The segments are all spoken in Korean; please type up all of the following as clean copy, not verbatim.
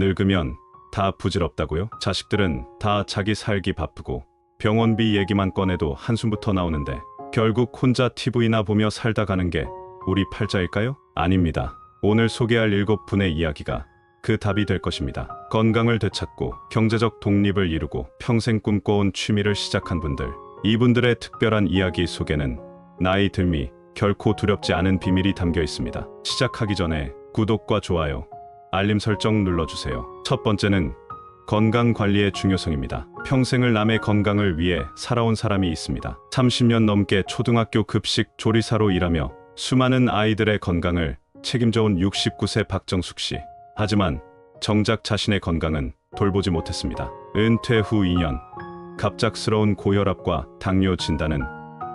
늙으면 다 부질없다고요? 자식들은 다 자기 살기 바쁘고 병원비 얘기만 꺼내도 한숨부터 나오는데 결국 혼자 TV나 보며 살다 가는 게 우리 팔자일까요? 아닙니다. 오늘 소개할 7분의 이야기가 그 답이 될 것입니다. 건강을 되찾고 경제적 독립을 이루고 평생 꿈꿔온 취미를 시작한 분들, 이분들의 특별한 이야기 속에는 나이 들미 결코 두렵지 않은 비밀이 담겨 있습니다. 시작하기 전에 구독과 좋아요, 알림 설정 눌러주세요. 첫 번째는 건강관리의 중요성입니다. 평생을 남의 건강을 위해 살아온 사람이 있습니다. 30년 넘게 초등학교 급식 조리사로 일하며 수많은 아이들의 건강을 책임져온 69세 박정숙 씨. 하지만 정작 자신의 건강은 돌보지 못했습니다. 은퇴 후 2년, 갑작스러운 고혈압과 당뇨 진단은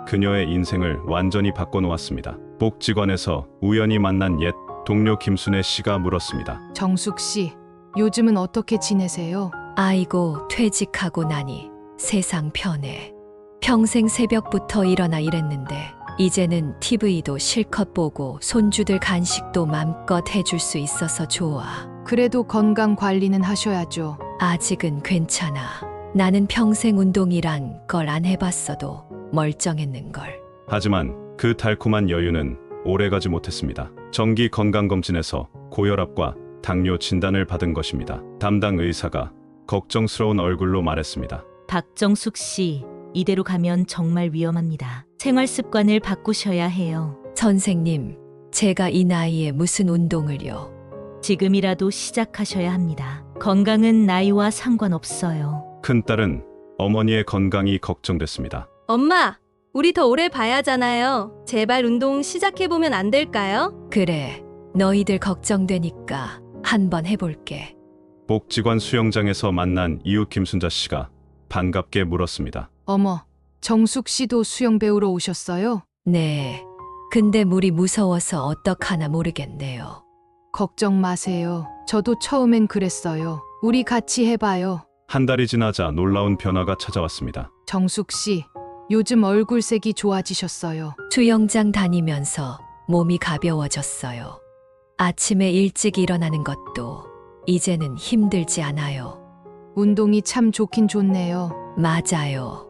그녀의 인생을 완전히 바꿔놓았습니다. 복지관에서 우연히 만난 옛 동료 김순애 씨가 물었습니다. 정숙 씨, 요즘은 어떻게 지내세요? 아이고, 퇴직하고 나니 세상 편해. 평생 새벽부터 일어나 일했는데 이제는 TV도 실컷 보고 손주들 간식도 맘껏 해줄 수 있어서 좋아. 그래도 건강 관리는 하셔야죠. 아직은 괜찮아. 나는 평생 운동이란 걸 안 해봤어도 멀쩡했는걸. 하지만 그 달콤한 여유는 오래가지 못했습니다. 정기 건강검진에서 고혈압과 당뇨 진단을 받은 것입니다. 담당 의사가 걱정스러운 얼굴로 말했습니다. 박정숙 씨, 이대로 가면 정말 위험합니다. 생활 습관을 바꾸셔야 해요. 선생님, 제가 이 나이에 무슨 운동을요? 지금이라도 시작하셔야 합니다. 건강은 나이와 상관없어요. 큰딸은 어머니의 건강이 걱정됐습니다. 엄마, 우리 더 오래 봐야 하잖아요. 제발 운동 시작해보면 안 될까요? 그래, 너희들 걱정되니까 한번 해볼게. 복지관 수영장에서 만난 이웃 김순자 씨가 반갑게 물었습니다. 어머, 정숙 씨도 수영 배우러 오셨어요? 네, 근데 물이 무서워서 어떡하나 모르겠네요. 걱정 마세요. 저도 처음엔 그랬어요. 우리 같이 해봐요. 한 달이 지나자 놀라운 변화가 찾아왔습니다. 정숙 씨, 요즘 얼굴색이 좋아지셨어요. 수영장 다니면서 몸이 가벼워졌어요. 아침에 일찍 일어나는 것도 이제는 힘들지 않아요. 운동이 참 좋긴 좋네요. 맞아요.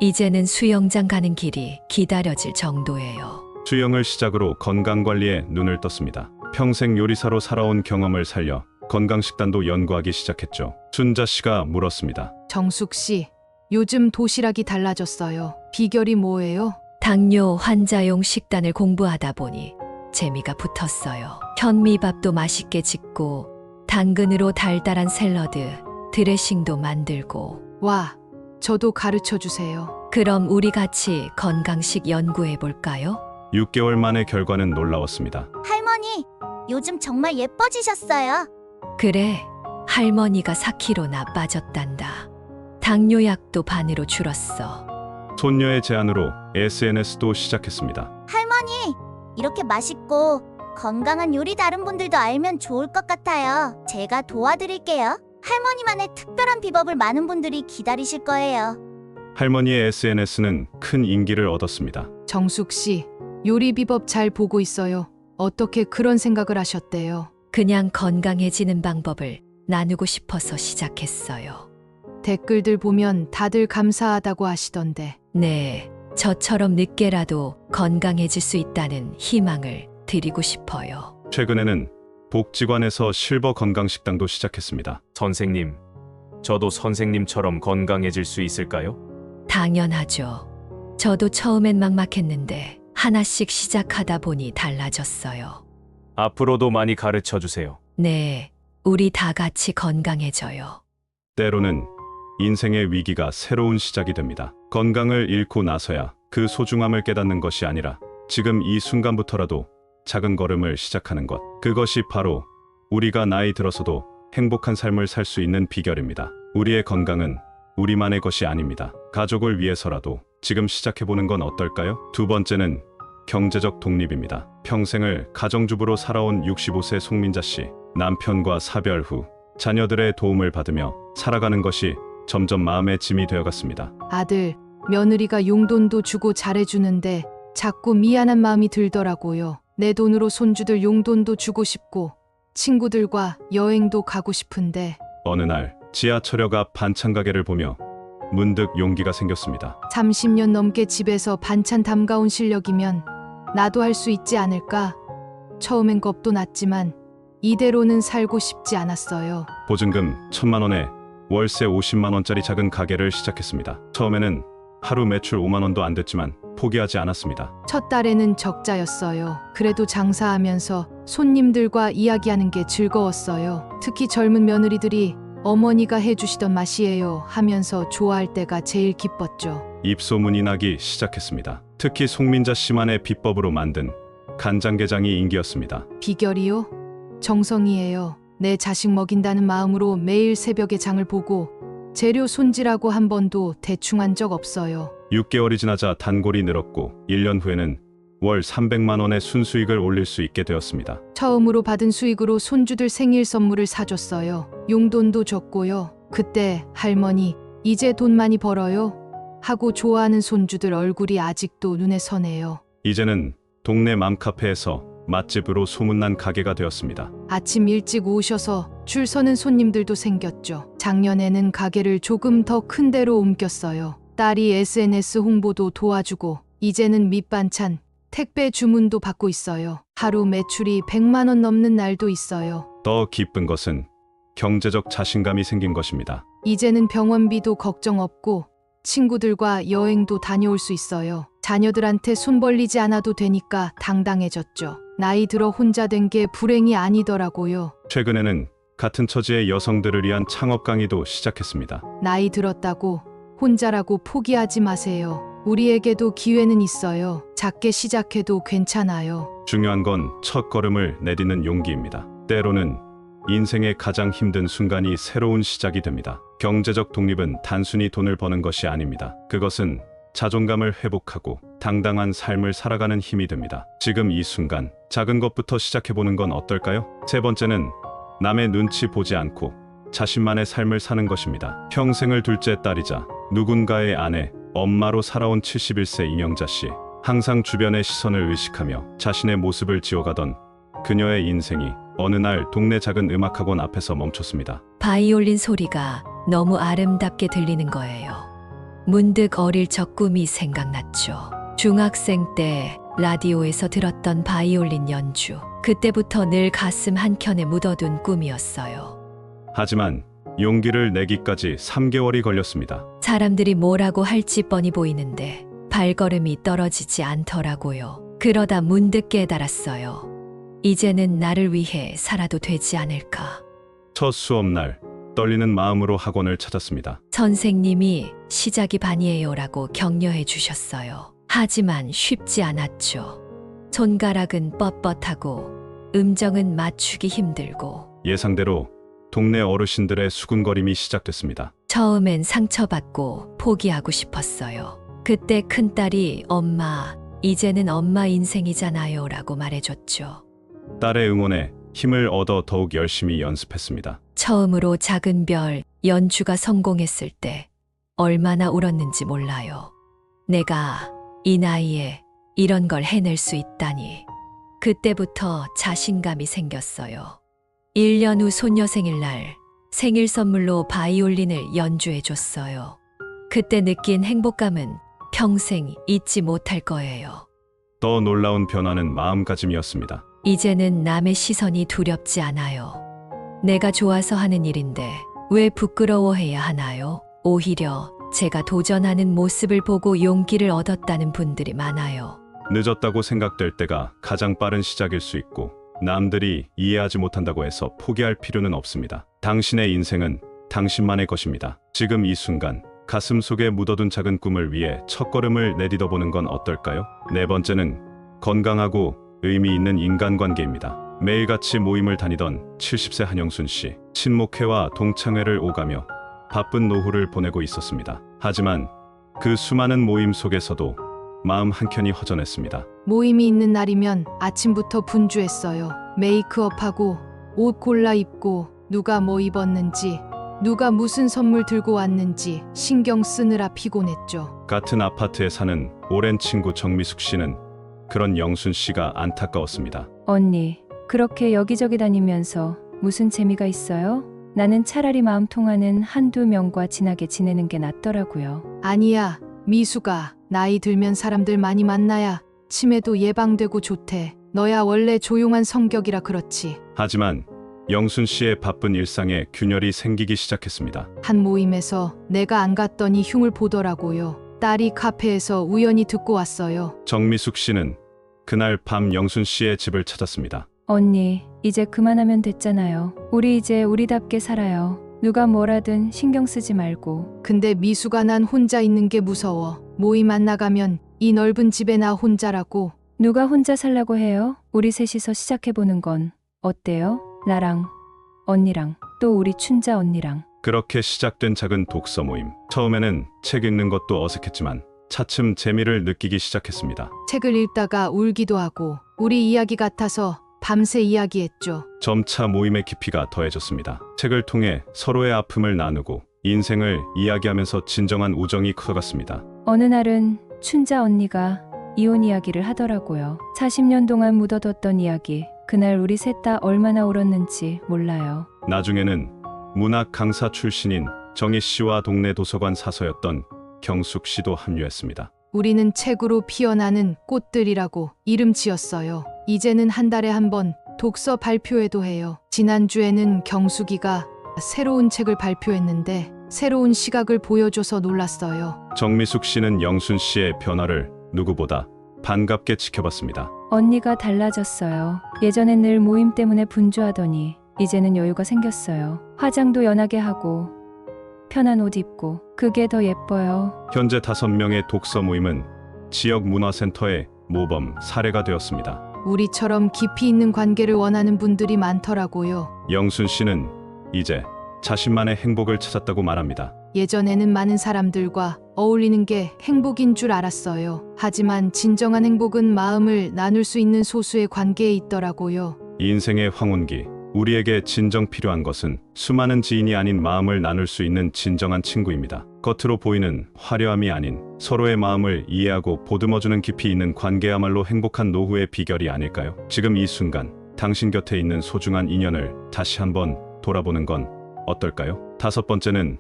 이제는 수영장 가는 길이 기다려질 정도예요. 수영을 시작으로 건강관리에 눈을 떴습니다. 평생 요리사로 살아온 경험을 살려 건강식단도 연구하기 시작했죠. 순자 씨가 물었습니다. 정숙 씨, 요즘 도시락이 달라졌어요. 비결이 뭐예요? 당뇨 환자용 식단을 공부하다 보니 재미가 붙었어요. 현미밥도 맛있게 짓고 당근으로 달달한 샐러드, 드레싱도 만들고. 와, 저도 가르쳐 주세요. 그럼 우리 같이 건강식 연구해 볼까요? 6개월 만에 결과는 놀라웠습니다. 할머니, 요즘 정말 예뻐지셨어요. 그래, 할머니가 4kg나 빠졌단다. 당뇨약도 반으로 줄었어. 손녀의 제안으로 SNS도 시작했습니다. 할머니, 이렇게 맛있고 건강한 요리 다른 분들도 알면 좋을 것 같아요. 제가 도와드릴게요. 할머니만의 특별한 비법을 많은 분들이 기다리실 거예요. 할머니의 SNS는 큰 인기를 얻었습니다. 정숙 씨, 요리 비법 잘 보고 있어요. 어떻게 그런 생각을 하셨대요? 그냥 건강해지는 방법을 나누고 싶어서 시작했어요. 댓글들 보면 다들 감사하다고 하시던데. 네, 저처럼 늦게라도 건강해질 수 있다는 희망을 드리고 싶어요. 최근에는 복지관에서 실버 건강식당도 시작했습니다. 선생님, 저도 선생님처럼 건강해질 수 있을까요? 당연하죠. 저도 처음엔 막막했는데 하나씩 시작하다 보니 달라졌어요. 앞으로도 많이 가르쳐 주세요. 네, 우리 다 같이 건강해져요. 때로는 인생의 위기가 새로운 시작이 됩니다. 건강을 잃고 나서야 그 소중함을 깨닫는 것이 아니라 지금 이 순간부터라도 작은 걸음을 시작하는 것. 그것이 바로 우리가 나이 들어서도 행복한 삶을 살 수 있는 비결입니다. 우리의 건강은 우리만의 것이 아닙니다. 가족을 위해서라도 지금 시작해보는 건 어떨까요? 두 번째는 경제적 독립입니다. 평생을 가정주부로 살아온 65세 송민자 씨. 남편과 사별 후 자녀들의 도움을 받으며 살아가는 것이 점점 마음의 짐이 되어갔습니다. 아들, 며느리가 용돈도 주고 잘해주는데 자꾸 미안한 마음이 들더라고요. 내 돈으로 손주들 용돈도 주고 싶고 친구들과 여행도 가고 싶은데 어느 날 지하철역 앞 반찬 가게를 보며 문득 용기가 생겼습니다. 30년 넘게 집에서 반찬 담가온 실력이면 나도 할 수 있지 않을까? 처음엔 겁도 났지만 이대로는 살고 싶지 않았어요. 보증금 1,000만 원에 월세 50만 원짜리 작은 가게를 시작했습니다. 처음에는 하루 매출 5만 원도 안 됐지만 포기하지 않았습니다. 첫 달에는 적자였어요. 그래도 장사하면서 손님들과 이야기하는 게 즐거웠어요. 특히 젊은 며느리들이 어머니가 해주시던 맛이에요 하면서 좋아할 때가 제일 기뻤죠. 입소문이 나기 시작했습니다. 특히 송민자 씨만의 비법으로 만든 간장게장이 인기였습니다. 비결이요? 정성이에요. 내 자식 먹인다는 마음으로 매일 새벽에 장을 보고 재료 손질하고 한 번도 대충 한 적 없어요. 6개월이 지나자 단골이 늘었고 1년 후에는 월 300만 원의 순수익을 올릴 수 있게 되었습니다. 처음으로 받은 수익으로 손주들 생일 선물을 사줬어요. 용돈도 줬고요. 그때 할머니 이제 돈 많이 벌어요 하고 좋아하는 손주들 얼굴이 아직도 눈에 선해요. 이제는 동네 맘카페에서 맛집으로 소문난 가게가 되었습니다. 아침 일찍 오셔서 줄 서는 손님들도 생겼죠. 작년에는 가게를 조금 더 큰 데로 옮겼어요. 딸이 SNS 홍보도 도와주고 이제는 밑반찬, 택배 주문도 받고 있어요. 하루 매출이 100만 원 넘는 날도 있어요. 더 기쁜 것은 경제적 자신감이 생긴 것입니다. 이제는 병원비도 걱정 없고 친구들과 여행도 다녀올 수 있어요. 자녀들한테 손 벌리지 않아도 되니까 당당해졌죠. 나이 들어 혼자 된 게 불행이 아니더라고요. 최근에는 같은 처지의 여성들을 위한 창업 강의도 시작했습니다. 나이 들었다고 혼자라고 포기하지 마세요. 우리에게도 기회는 있어요. 작게 시작해도 괜찮아요. 중요한 건 첫 걸음을 내딛는 용기입니다. 때로는 인생의 가장 힘든 순간이 새로운 시작이 됩니다. 경제적 독립은 단순히 돈을 버는 것이 아닙니다. 그것은 자존감을 회복하고 당당한 삶을 살아가는 힘이 됩니다. 지금 이 순간 작은 것부터 시작해보는 건 어떨까요? 세 번째는 남의 눈치 보지 않고 자신만의 삶을 사는 것입니다. 평생을 둘째 딸이자 누군가의 아내, 엄마로 살아온 71세 이명자 씨. 항상 주변의 시선을 의식하며 자신의 모습을 지어가던 그녀의 인생이 어느 날 동네 작은 음악학원 앞에서 멈췄습니다. 바이올린 소리가 너무 아름답게 들리는 거예요. 문득 어릴 적 꿈이 생각났죠. 중학생 때 라디오에서 들었던 바이올린 연주. 그때부터 늘 가슴 한켠에 묻어둔 꿈이었어요. 하지만 용기를 내기까지 3개월이 걸렸습니다. 사람들이 뭐라고 할지 뻔히 보이는데 발걸음이 떨어지지 않더라고요. 그러다 문득 깨달았어요. 이제는 나를 위해 살아도 되지 않을까. 첫 수업날 떨리는 마음으로 학원을 찾았습니다. 선생님이 시작이 반이에요라고 격려해 주셨어요. 하지만 쉽지 않았죠. 손가락은 뻣뻣하고 음정은 맞추기 힘들고 예상대로 동네 어르신들의 수군거림이 시작됐습니다. 처음엔 상처받고 포기하고 싶었어요. 그때 큰딸이 엄마, 이제는 엄마 인생이잖아요 라고 말해줬죠. 딸의 응원에 힘을 얻어 더욱 열심히 연습했습니다. 처음으로 작은 별 연주가 성공했을 때 얼마나 울었는지 몰라요. 내가 이 나이에 이런 걸 해낼 수 있다니. 그때부터 자신감이 생겼어요. 1년 후 손녀 생일날 생일 선물로 바이올린을 연주해 줬어요. 그때 느낀 행복감은 평생 잊지 못할 거예요. 더 놀라운 변화는 마음가짐이었습니다. 이제는 남의 시선이 두렵지 않아요. 내가 좋아서 하는 일인데 왜 부끄러워해야 하나요? 오히려 제가 도전하는 모습을 보고 용기를 얻었다는 분들이 많아요. 늦었다고 생각될 때가 가장 빠른 시작일 수 있고 남들이 이해하지 못한다고 해서 포기할 필요는 없습니다. 당신의 인생은 당신만의 것입니다. 지금 이 순간 가슴 속에 묻어둔 작은 꿈을 위해 첫걸음을 내딛어보는 건 어떨까요? 네 번째는 건강하고 의미 있는 인간관계입니다. 매일같이 모임을 다니던 70세 한영순 씨. 친목회와 동창회를 오가며 바쁜 노후를 보내고 있었습니다. 하지만 그 수많은 모임 속에서도 마음 한켠이 허전했습니다. 모임이 있는 날이면 아침부터 분주했어요. 메이크업하고 옷 골라 입고 누가 뭐 입었는지 누가 무슨 선물 들고 왔는지 신경 쓰느라 피곤했죠. 같은 아파트에 사는 오랜 친구 정미숙 씨는 그런 영순 씨가 안타까웠습니다. 언니, 그렇게 여기저기 다니면서 무슨 재미가 있어요? 나는 차라리 마음 통하는 한두 명과 친하게 지내는 게 낫더라고요. 아니야, 미수가 나이 들면 사람들 많이 만나야 치매도 예방되고 좋대. 너야 원래 조용한 성격이라 그렇지. 하지만 영순 씨의 바쁜 일상에 균열이 생기기 시작했습니다. 한 모임에서 내가 안 갔더니 흉을 보더라고요. 딸이 카페에서 우연히 듣고 왔어요. 정미숙 씨는 그날 밤 영순 씨의 집을 찾았습니다. 언니, 이제 그만하면 됐잖아요. 우리 이제 우리답게 살아요. 누가 뭐라든 신경 쓰지 말고. 근데 미수가 난 혼자 있는 게 무서워. 모임 안 나가면 이 넓은 집에 나 혼자라고. 누가 혼자 살라고 해요? 우리 셋이서 시작해보는 건 어때요? 나랑, 언니랑, 또 우리 춘자 언니랑. 그렇게 시작된 작은 독서 모임. 처음에는 책 읽는 것도 어색했지만 차츰 재미를 느끼기 시작했습니다. 책을 읽다가 울기도 하고 우리 이야기 같아서 밤새 이야기했죠. 점차 모임의 깊이가 더해졌습니다. 책을 통해 서로의 아픔을 나누고 인생을 이야기하면서 진정한 우정이 커갔습니다. 어느 날은 춘자 언니가 이혼 이야기를 하더라고요. 40년 동안 묻어뒀던 이야기. 그날 우리 셋 다 얼마나 울었는지 몰라요. 나중에는 문학 강사 출신인 정희 씨와 동네 도서관 사서였던 경숙 씨도 합류했습니다. 우리는 책으로 피어나는 꽃들이라고 이름 지었어요. 이제는 한 달에 한 번 독서 발표회도 해요. 지난주에는 경숙이가 새로운 책을 발표했는데 새로운 시각을 보여줘서 놀랐어요. 정미숙 씨는 영순 씨의 변화를 누구보다 반갑게 지켜봤습니다. 언니가 달라졌어요. 예전엔 늘 모임 때문에 분주하더니 이제는 여유가 생겼어요. 화장도 연하게 하고 편한 옷 입고 그게 더 예뻐요. 현재 5명의 독서 모임은 지역 문화센터의 모범 사례가 되었습니다. 우리처럼 깊이 있는 관계를 원하는 분들이 많더라고요. 영순 씨는 이제 자신만의 행복을 찾았다고 말합니다. 예전에는 많은 사람들과 어울리는 게 행복인 줄 알았어요. 하지만 진정한 행복은 마음을 나눌 수 있는 소수의 관계에 있더라고요. 인생의 황혼기, 우리에게 진정 필요한 것은 수많은 지인이 아닌 마음을 나눌 수 있는 진정한 친구입니다. 겉으로 보이는 화려함이 아닌 서로의 마음을 이해하고 보듬어주는 깊이 있는 관계야말로 행복한 노후의 비결이 아닐까요? 지금 이 순간 당신 곁에 있는 소중한 인연을 다시 한번 돌아보는 건 어떨까요? 5번째는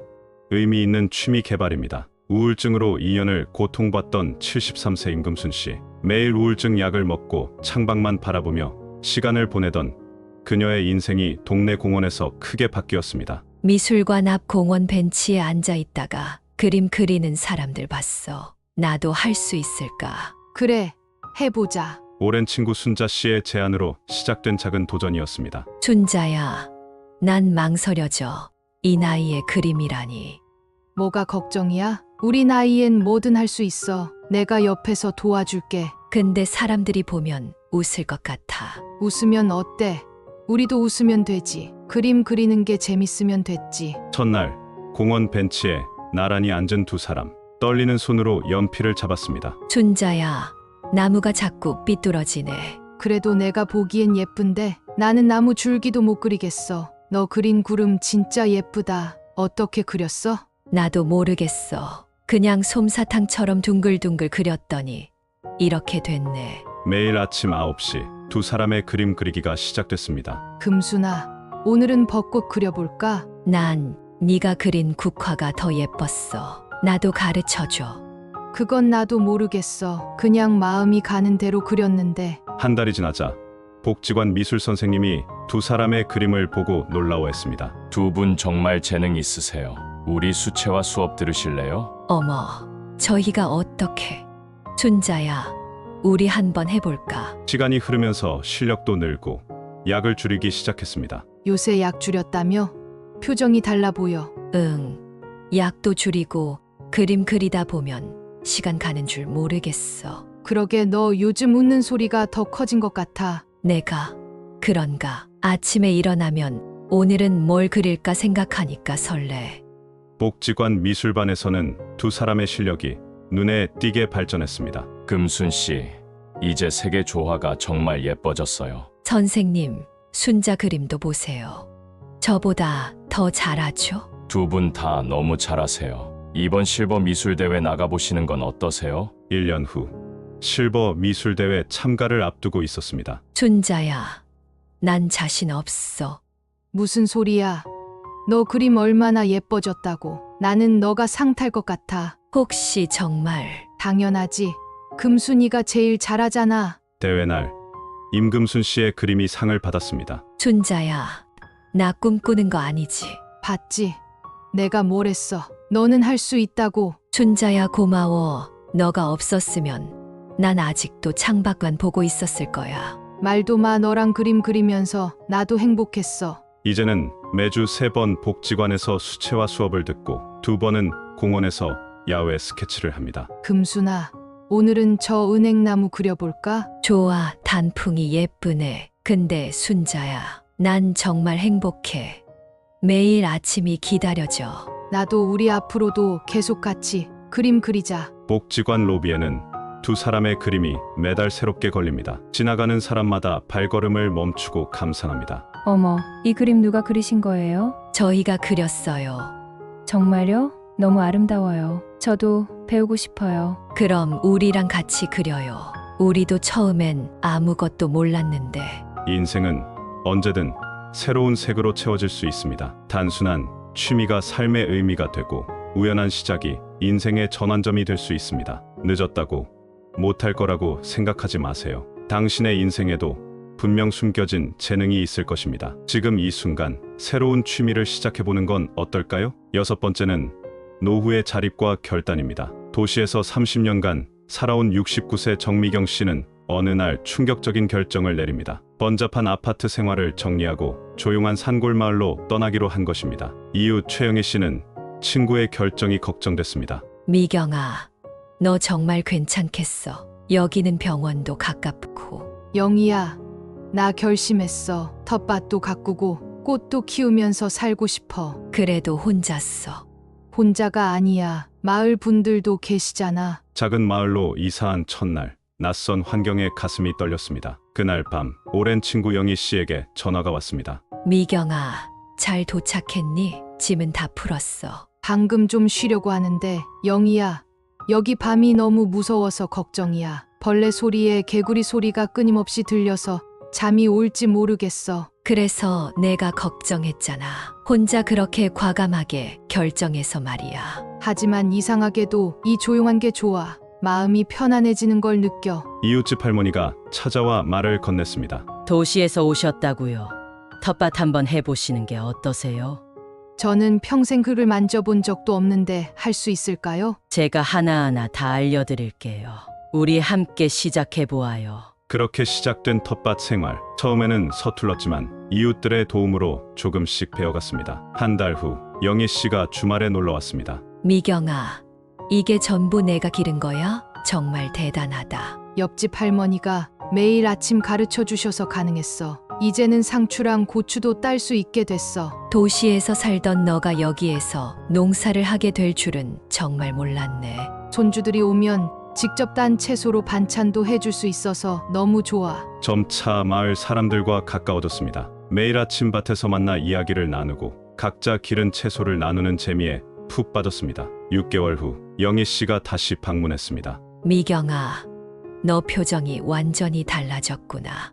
의미 있는 취미 개발입니다. 우울증으로 2년을 고통받던 73세 임금순 씨. 매일 우울증 약을 먹고 창밖만 바라보며 시간을 보내던 그녀의 인생이 동네 공원에서 크게 바뀌었습니다. 미술관 앞 공원 벤치에 앉아 있다가 그림 그리는 사람들 봤어. 나도 할 수 있을까? 그래, 해보자. 오랜 친구 순자 씨의 제안으로 시작된 작은 도전이었습니다. 춘자야, 난 망설여져. 이 나이에 그림이라니. 뭐가 걱정이야? 우리 나이엔 뭐든 할 수 있어. 내가 옆에서 도와줄게. 근데 사람들이 보면 웃을 것 같아. 웃으면 어때? 우리도 웃으면 되지. 그림 그리는 게 재밌으면 됐지. 첫날 공원 벤치에 나란히 앉은 두 사람. 떨리는 손으로 연필을 잡았습니다. 춘자야, 나무가 자꾸 삐뚤어지네. 그래도 내가 보기엔 예쁜데 나는 나무 줄기도 못 그리겠어. 너 그린 구름 진짜 예쁘다. 어떻게 그렸어? 나도 모르겠어. 그냥 솜사탕처럼 둥글둥글 그렸더니 이렇게 됐네. 매일 아침 9시 두 사람의 그림 그리기가 시작됐습니다. 금순아, 오늘은 벚꽃 그려볼까? 난 네가 그린 국화가 더 예뻤어. 나도 가르쳐줘. 그건 나도 모르겠어. 그냥 마음이 가는 대로 그렸는데. 한 달이 지나자 복지관 미술 선생님이 두 사람의 그림을 보고 놀라워했습니다. 두 분 정말 재능 있으세요. 우리 수채화 수업 들으실래요? 어머, 저희가 어떻게? 춘자야, 우리 한번 해볼까? 시간이 흐르면서 실력도 늘고 약을 줄이기 시작했습니다. 요새 약 줄였다며? 표정이 달라 보여. 응, 약도 줄이고 그림 그리다 보면 시간 가는 줄 모르겠어. 그러게 너 요즘 웃는 소리가 더 커진 것 같아. 내가 그런가? 아침에 일어나면 오늘은 뭘 그릴까 생각하니까 설레. 복지관 미술반에서는 두 사람의 실력이 눈에 띄게 발전했습니다. 금순 씨, 이제 세계 조화가 정말 예뻐졌어요. 선생님, 순자 그림도 보세요. 저보다 더 잘하죠? 두 분 다 너무 잘하세요. 이번 실버 미술대회 나가보시는 건 어떠세요? 1년 후 실버 미술대회 참가를 앞두고 있었습니다. 춘자야, 난 자신 없어. 무슨 소리야? 너 그림 얼마나 예뻐졌다고. 나는 너가 상 탈 것 같아. 혹시 정말 당연하지. 금순이가 제일 잘하잖아. 대회 날 임금순 씨의 그림이 상을 받았습니다. 순자야, 나 꿈꾸는 거 아니지? 봤지? 내가 뭘 했어. 너는 할 수 있다고. 순자야, 고마워. 너가 없었으면 난 아직도 창밖만 보고 있었을 거야. 말도 마. 너랑 그림 그리면서 나도 행복했어. 이제는 매주 3번 복지관에서 수채화 수업을 듣고 2번은 공원에서 야외 스케치를 합니다. 금순아, 오늘은 저 은행나무 그려볼까? 좋아, 단풍이 예쁘네. 근데 순자야, 난 정말 행복해. 매일 아침이 기다려져. 나도 우리 앞으로도 계속 같이 그림 그리자. 복지관 로비에는 2 사람의 그림이 매달 새롭게 걸립니다. 지나가는 사람마다 발걸음을 멈추고 감상합니다. 어머, 이 그림 누가 그리신 거예요? 저희가 그렸어요. 정말요? 너무 아름다워요. 저도 배우고 싶어요. 그럼 우리랑 같이 그려요. 우리도 처음엔 아무것도 몰랐는데. 인생은 언제든 새로운 색으로 채워질 수 있습니다. 단순한 취미가 삶의 의미가 되고 우연한 시작이 인생의 전환점이 될 수 있습니다. 늦었다고 못할 거라고 생각하지 마세요. 당신의 인생에도 분명 숨겨진 재능이 있을 것입니다. 지금 이 순간 새로운 취미를 시작해보는 건 어떨까요? 6번째는 노후의 자립과 결단입니다. 도시에서 30년간 살아온 69세 정미경 씨는 어느 날 충격적인 결정을 내립니다. 번잡한 아파트 생활을 정리하고 조용한 산골마을로 떠나기로 한 것입니다. 이웃 최영희 씨는 친구의 결정이 걱정됐습니다. 미경아, 너 정말 괜찮겠어. 여기는 병원도 가깝고. 영희야, 나 결심했어. 텃밭도 가꾸고 꽃도 키우면서 살고 싶어. 그래도 혼자서. 혼자가 아니야. 마을 분들도 계시잖아. 작은 마을로 이사한 첫날, 낯선 환경에 가슴이 떨렸습니다. 그날 밤 오랜 친구 영희 씨에게 전화가 왔습니다. 미경아, 잘 도착했니? 짐은 다 풀었어. 방금 좀 쉬려고 하는데 영희야, 여기 밤이 너무 무서워서 걱정이야. 벌레 소리에 개구리 소리가 끊임없이 들려서 잠이 올지 모르겠어. 그래서 내가 걱정했잖아. 혼자 그렇게 과감하게 결정해서 말이야. 하지만 이상하게도 이 조용한 게 좋아. 마음이 편안해지는 걸 느껴. 이웃집 할머니가 찾아와 말을 건넸습니다. 도시에서 오셨다고요. 텃밭 한번 해보시는 게 어떠세요? 저는 평생 흙을 만져본 적도 없는데 할 수 있을까요? 제가 하나하나 다 알려드릴게요. 우리 함께 시작해보아요. 그렇게 시작된 텃밭 생활. 처음에는 서툴렀지만 이웃들의 도움으로 조금씩 배워갔습니다. 한 달 후 영희 씨가 주말에 놀러 왔습니다. 미경아, 이게 전부 내가 기른 거야? 정말 대단하다. 옆집 할머니가 매일 아침 가르쳐 주셔서 가능했어. 이제는 상추랑 고추도 딸 수 있게 됐어. 도시에서 살던 너가 여기에서 농사를 하게 될 줄은 정말 몰랐네. 손주들이 오면 직접 딴 채소로 반찬도 해줄 수 있어서 너무 좋아. 점차 마을 사람들과 가까워졌습니다. 매일 아침 밭에서 만나 이야기를 나누고 각자 기른 채소를 나누는 재미에 푹 빠졌습니다. 6개월 후 영희 씨가 다시 방문했습니다. 미경아, 너 표정이 완전히 달라졌구나.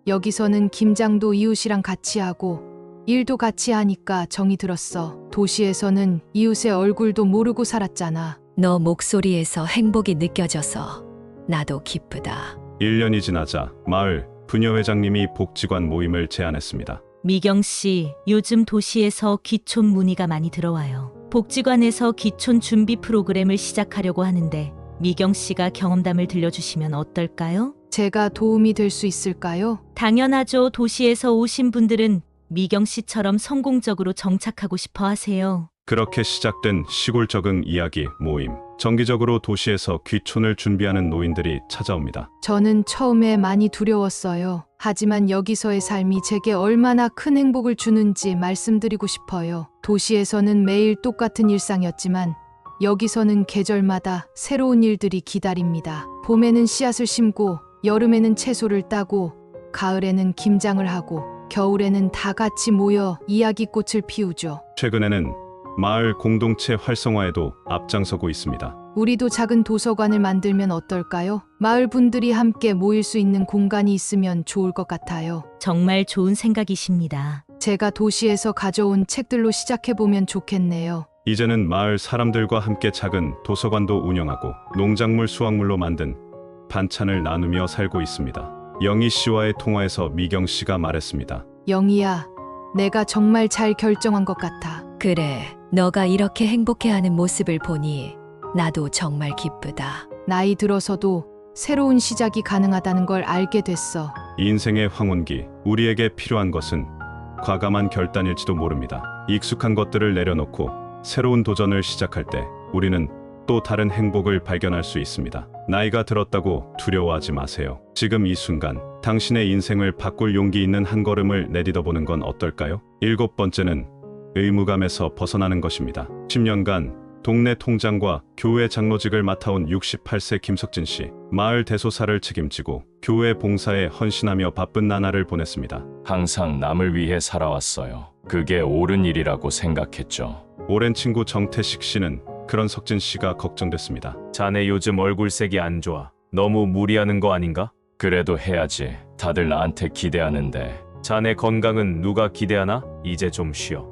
여기서는 김장도 이웃이랑 같이 하고 일도 같이 하니까 정이 들었어. 도시에서는 이웃의 얼굴도 모르고 살았잖아. 너 목소리에서 행복이 느껴져서 나도 기쁘다. 1년이 지나자 마을 부녀회장님이 복지관 모임을 제안했습니다. 미경 씨, 요즘 도시에서 귀촌 문의가 많이 들어와요. 복지관에서 귀촌 준비 프로그램을 시작하려고 하는데 미경 씨가 경험담을 들려주시면 어떨까요? 제가 도움이 될 수 있을까요? 당연하죠. 도시에서 오신 분들은 미경 씨처럼 성공적으로 정착하고 싶어 하세요. 그렇게 시작된 시골 적응 이야기 모임. 정기적으로 도시에서 귀촌을 준비하는 노인들이 찾아옵니다. 저는 처음에 많이 두려웠어요. 하지만 여기서의 삶이 제게 얼마나 큰 행복을 주는지 말씀드리고 싶어요. 도시에서는 매일 똑같은 일상이었지만 여기서는 계절마다 새로운 일들이 기다립니다. 봄에는 씨앗을 심고 여름에는 채소를 따고 가을에는 김장을 하고 겨울에는 다 같이 모여 이야기꽃을 피우죠. 최근에는 마을 공동체 활성화에도 앞장서고 있습니다. 우리도 작은 도서관을 만들면 어떨까요? 마을 분들이 함께 모일 수 있는 공간이 있으면 좋을 것 같아요. 정말 좋은 생각이십니다. 제가 도시에서 가져온 책들로 시작해보면 좋겠네요. 이제는 마을 사람들과 함께 작은 도서관도 운영하고 농작물 수확물로 만든 반찬을 나누며 살고 있습니다. 영희 씨와의 통화에서 미경 씨가 말했습니다. 영희야, 내가 정말 잘 결정한 것 같아. 그래, 너가 이렇게 행복해하는 모습을 보니 나도 정말 기쁘다. 나이 들어서도 새로운 시작이 가능하다는 걸 알게 됐어. 인생의 황혼기, 우리에게 필요한 것은 과감한 결단일지도 모릅니다. 익숙한 것들을 내려놓고 새로운 도전을 시작할 때 우리는 또 다른 행복을 발견할 수 있습니다. 나이가 들었다고 두려워하지 마세요. 지금 이 순간 당신의 인생을 바꿀 용기 있는 한 걸음을 내딛어보는 건 어떨까요? 7번째는 의무감에서 벗어나는 것입니다. 10년간 동네 통장과 교회 장로직을 맡아온 68세 김석진 씨. 마을 대소사를 책임지고 교회 봉사에 헌신하며 바쁜 나날을 보냈습니다. 항상 남을 위해 살아왔어요. 그게 옳은 일이라고 생각했죠. 오랜 친구 정태식 씨는 그런 석진 씨가 걱정됐습니다. 자네 요즘 얼굴색이 안 좋아. 너무 무리하는 거 아닌가? 그래도 해야지. 다들 나한테 기대하는데. 자네 건강은 누가 기대하나? 이제 좀 쉬어.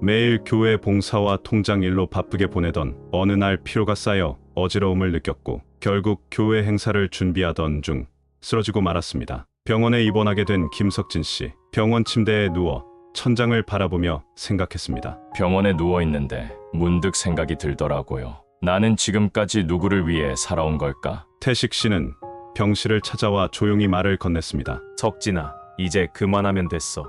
매일 교회 봉사와 통장 일로 바쁘게 보내던 어느 날 피로가 쌓여 어지러움을 느꼈고 결국 교회 행사를 준비하던 중 쓰러지고 말았습니다. 병원에 입원하게 된 김석진 씨. 병원 침대에 누워 천장을 바라보며 생각했습니다. 병원에 누워있는데 문득 생각이 들더라고요. 나는 지금까지 누구를 위해 살아온 걸까? 태식 씨는 병실을 찾아와 조용히 말을 건넸습니다. 석진아, 이제 그만하면 됐어.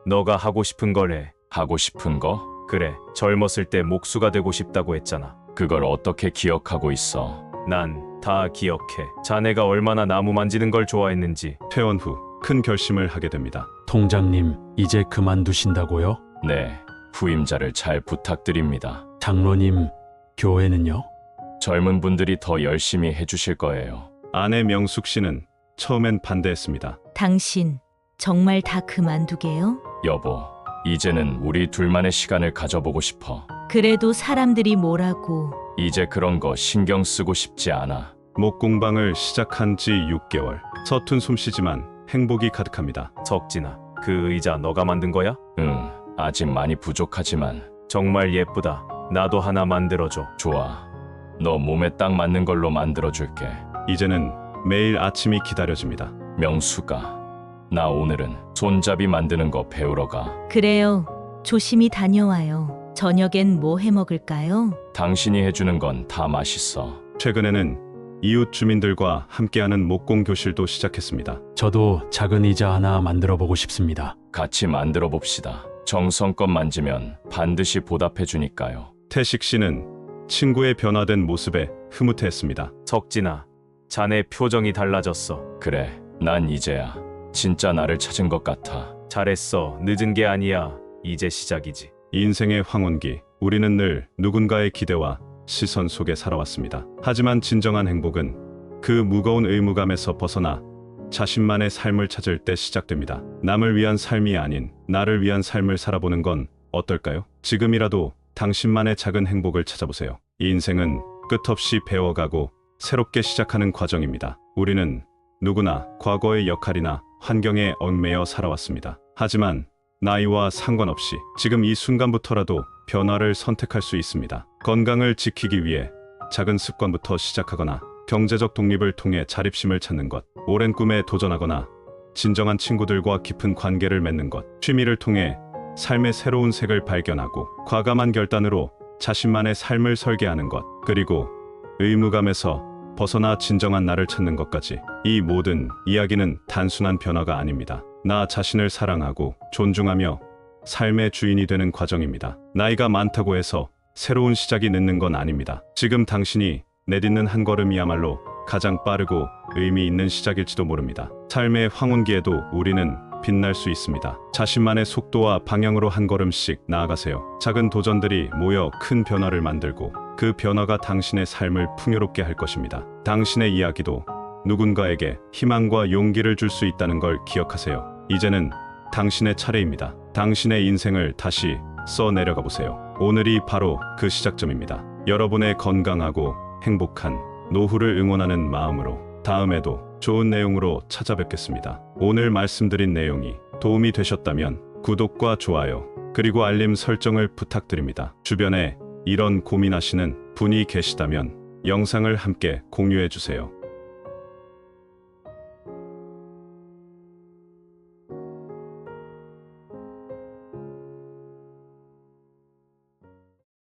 너가 하고 싶은 걸 해. 하고 싶은 거? 그래, 젊었을 때 목수가 되고 싶다고 했잖아. 그걸 어떻게 기억하고 있어? 난 다 기억해. 자네가 얼마나 나무 만지는 걸 좋아했는지. 퇴원 후 큰 결심을 하게 됩니다. 통장님, 이제 그만두신다고요? 네, 후임자를 잘 부탁드립니다. 장로님, 교회는요? 젊은 분들이 더 열심히 해주실 거예요. 아내 명숙 씨는 처음엔 반대했습니다. 당신 정말 다 그만두게요? 여보, 이제는 우리 둘만의 시간을 가져보고 싶어. 그래도 사람들이 뭐라고. 이제 그런 거 신경 쓰고 싶지 않아. 목공방을 시작한 지 6개월. 서툰 솜씨지만 행복이 가득합니다. 석진아, 그 의자 너가 만든 거야? 응, 아직 많이 부족하지만. 정말 예쁘다. 나도 하나 만들어줘. 좋아. 너 몸에 딱 맞는 걸로 만들어줄게. 이제는 매일 아침이 기다려집니다. 명수가, 나 오늘은 손잡이 만드는 거 배우러 가. 그래요. 조심히 다녀와요. 저녁엔 뭐 해 먹을까요? 당신이 해주는 건 다 맛있어. 최근에는 이웃 주민들과 함께하는 목공 교실도 시작했습니다. 저도 작은 의자 하나 만들어 보고 싶습니다. 같이 만들어 봅시다. 정성껏 만지면 반드시 보답해 주니까요. 태식 씨는 친구의 변화된 모습에 흐뭇해했습니다. 석진아, 자네 표정이 달라졌어. 그래, 난 이제야 진짜 나를 찾은 것 같아. 잘했어. 늦은 게 아니야. 이제 시작이지. 인생의 황혼기, 우리는 늘 누군가의 기대와 시선 속에 살아왔습니다. 하지만 진정한 행복은 그 무거운 의무감에서 벗어나 자신만의 삶을 찾을 때 시작됩니다. 남을 위한 삶이 아닌 나를 위한 삶을 살아보는 건 어떨까요? 지금이라도 당신만의 작은 행복을 찾아보세요. 이 인생은 끝없이 배워가고 새롭게 시작하는 과정입니다. 우리는 누구나 과거의 역할이나 환경에 얽매여 살아왔습니다. 하지만 나이와 상관없이 지금 이 순간부터라도 변화를 선택할 수 있습니다. 건강을 지키기 위해 작은 습관부터 시작하거나 경제적 독립을 통해 자립심을 찾는 것, 오랜 꿈에 도전하거나 진정한 친구들과 깊은 관계를 맺는 것, 취미를 통해 삶의 새로운 색을 발견하고 과감한 결단으로 자신만의 삶을 설계하는 것, 그리고 의무감에서 벗어나 진정한 나를 찾는 것까지. 이 모든 이야기는 단순한 변화가 아닙니다. 나 자신을 사랑하고 존중하며 삶의 주인이 되는 과정입니다. 나이가 많다고 해서 새로운 시작이 늦는 건 아닙니다. 지금 당신이 내딛는 한 걸음이야말로 가장 빠르고 의미 있는 시작일지도 모릅니다. 삶의 황혼기에도 우리는 빛날 수 있습니다. 자신만의 속도와 방향으로 한 걸음씩 나아가세요. 작은 도전들이 모여 큰 변화를 만들고 그 변화가 당신의 삶을 풍요롭게 할 것입니다. 당신의 이야기도 누군가에게 희망과 용기를 줄 수 있다는 걸 기억하세요. 이제는 당신의 차례입니다. 당신의 인생을 다시 써내려가 보세요. 오늘이 바로 그 시작점입니다. 여러분의 건강하고 행복한 노후를 응원하는 마음으로 다음에도 좋은 내용으로 찾아뵙겠습니다. 오늘 말씀드린 내용이 도움이 되셨다면 구독과 좋아요 그리고 알림 설정을 부탁드립니다. 주변에 이런 고민하시는 분이 계시다면 영상을 함께 공유해 주세요.